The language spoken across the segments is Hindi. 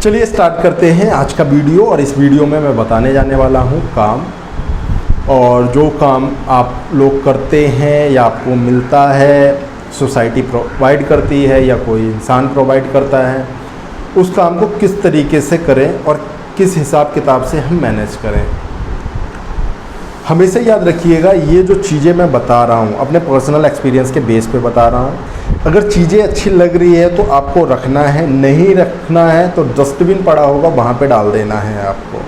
चलिए स्टार्ट करते हैं आज का वीडियो। और इस वीडियो में मैं बताने जाने वाला हूँ काम, और जो काम आप लोग करते हैं या आपको मिलता है, सोसाइटी प्रोवाइड करती है या कोई इंसान प्रोवाइड करता है, उस काम को किस तरीके से करें और किस हिसाब किताब से हम मैनेज करें। हमेशा याद रखिएगा, ये जो चीज़ें मैं बता रहा हूँ अपने पर्सनल एक्सपीरियंस के बेस पे बता रहा हूँ। अगर चीज़ें अच्छी लग रही है तो आपको रखना है, नहीं रखना है तो डस्टबिन पड़ा होगा वहाँ पे डाल देना है आपको।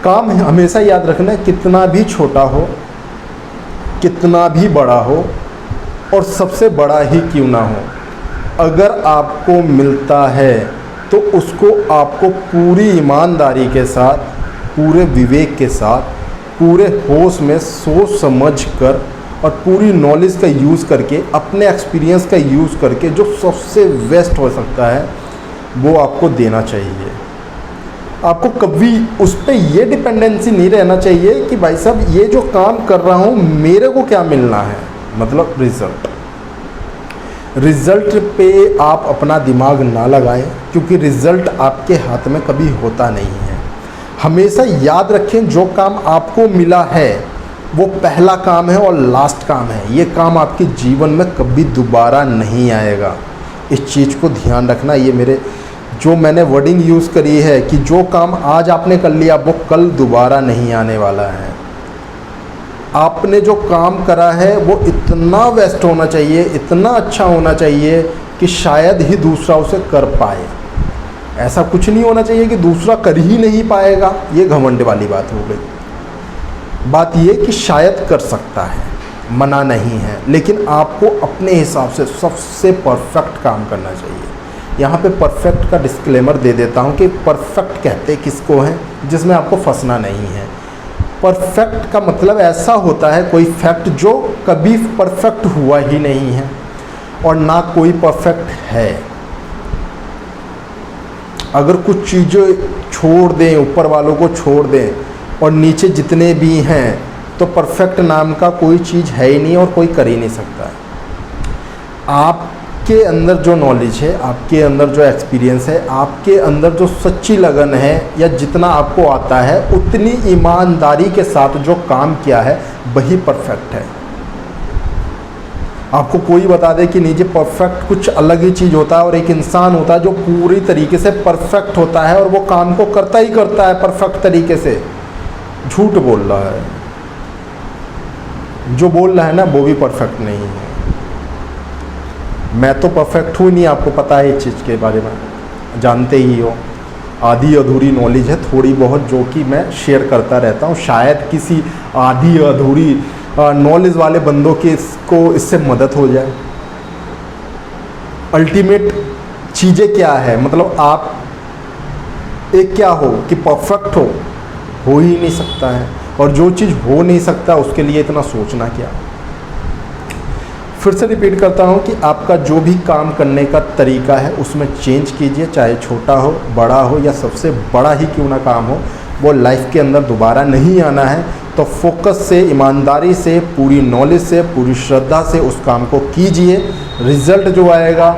काम हमेशा याद रखना है, कितना भी छोटा हो, कितना भी बड़ा हो, और सबसे बड़ा ही क्यों ना हो, अगर आपको मिलता है तो उसको आपको पूरी ईमानदारी के साथ, पूरे विवेक के साथ, पूरे होश में सोच समझ कर और पूरी नॉलेज का यूज़ करके, अपने एक्सपीरियंस का यूज़ करके जो सबसे बेस्ट हो सकता है वो आपको देना चाहिए। आपको कभी उस पर ये डिपेंडेंसी नहीं रहना चाहिए कि भाई साहब ये जो काम कर रहा हूँ मेरे को क्या मिलना है, मतलब रिज़ल्ट पे आप अपना दिमाग ना लगाएं, क्योंकि रिज़ल्ट आपके हाथ में कभी होता नहीं है। हमेशा याद रखें, जो काम आपको मिला है वो पहला काम है और लास्ट काम है। ये काम आपके जीवन में कभी दोबारा नहीं आएगा, इस चीज़ को ध्यान रखना। ये जो मैंने वर्डिंग यूज़ करी है कि जो काम आज आपने कर लिया वो कल दोबारा नहीं आने वाला है। आपने जो काम करा है वो इतना बेस्ट होना चाहिए, इतना अच्छा होना चाहिए कि शायद ही दूसरा उसे कर पाए। ऐसा कुछ नहीं होना चाहिए कि दूसरा कर ही नहीं पाएगा, ये घमंड वाली बात हो गई। बात ये कि शायद कर सकता है, मना नहीं है, लेकिन आपको अपने हिसाब से सबसे परफेक्ट काम करना चाहिए। यहाँ पे परफेक्ट का डिस्क्लेमर दे देता हूँ कि परफेक्ट कहते किसको हैं, जिसमें आपको फंसना नहीं है। परफेक्ट का मतलब ऐसा होता है कोई फैक्ट जो कभी परफेक्ट हुआ ही नहीं है और ना कोई परफेक्ट है। अगर कुछ चीज़ें छोड़ दें, ऊपर वालों को छोड़ दें, और नीचे जितने भी हैं, तो परफेक्ट नाम का कोई चीज़ है ही नहीं और कोई कर ही नहीं सकता। आपके अंदर जो नॉलेज है, आपके अंदर जो एक्सपीरियंस है, आपके अंदर जो सच्ची लगन है, या जितना आपको आता है उतनी ईमानदारी के साथ जो काम किया है वही परफेक्ट है। आपको कोई बता दे कि नीचे परफेक्ट कुछ अलग ही चीज़ होता है, और एक इंसान होता है जो पूरी तरीके से परफेक्ट होता है और वो काम को करता ही करता है परफेक्ट तरीके से, झूठ बोल रहा है। जो बोल रहा है ना वो भी परफेक्ट नहीं है। मैं तो परफेक्ट हूँ नहीं, आपको पता है इस चीज़ के बारे में, जानते ही हो। आधी अधूरी नॉलेज है थोड़ी बहुत जो कि मैं शेयर करता रहता हूँ, शायद किसी आधी अधूरी नॉलेज वाले बंदों को इससे मदद हो जाए। अल्टीमेट चीज़ें क्या है, मतलब आप एक क्या हो कि परफेक्ट हो ही नहीं सकता है, और जो चीज़ हो नहीं सकता उसके लिए इतना सोचना क्या। फिर से रिपीट करता हूँ कि आपका जो भी काम करने का तरीका है उसमें चेंज कीजिए, चाहे छोटा हो, बड़ा हो, या सबसे बड़ा ही क्यों ना काम हो, वो लाइफ के अंदर दोबारा नहीं आना है। तो फोकस से, ईमानदारी से, पूरी नॉलेज से, पूरी श्रद्धा से उस काम को कीजिए। रिज़ल्ट जो आएगा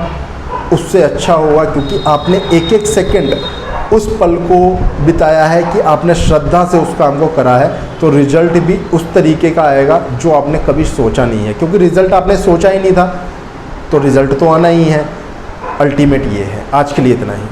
उससे अच्छा होगा, क्योंकि आपने एक एक सेकंड उस पल को बिताया है कि आपने श्रद्धा से उस काम को करा है, तो रिज़ल्ट भी उस तरीके का आएगा जो आपने कभी सोचा नहीं है। क्योंकि रिज़ल्ट आपने सोचा ही नहीं था तो रिज़ल्ट तो आना ही है। अल्टीमेट ये है। आज के लिए इतना ही।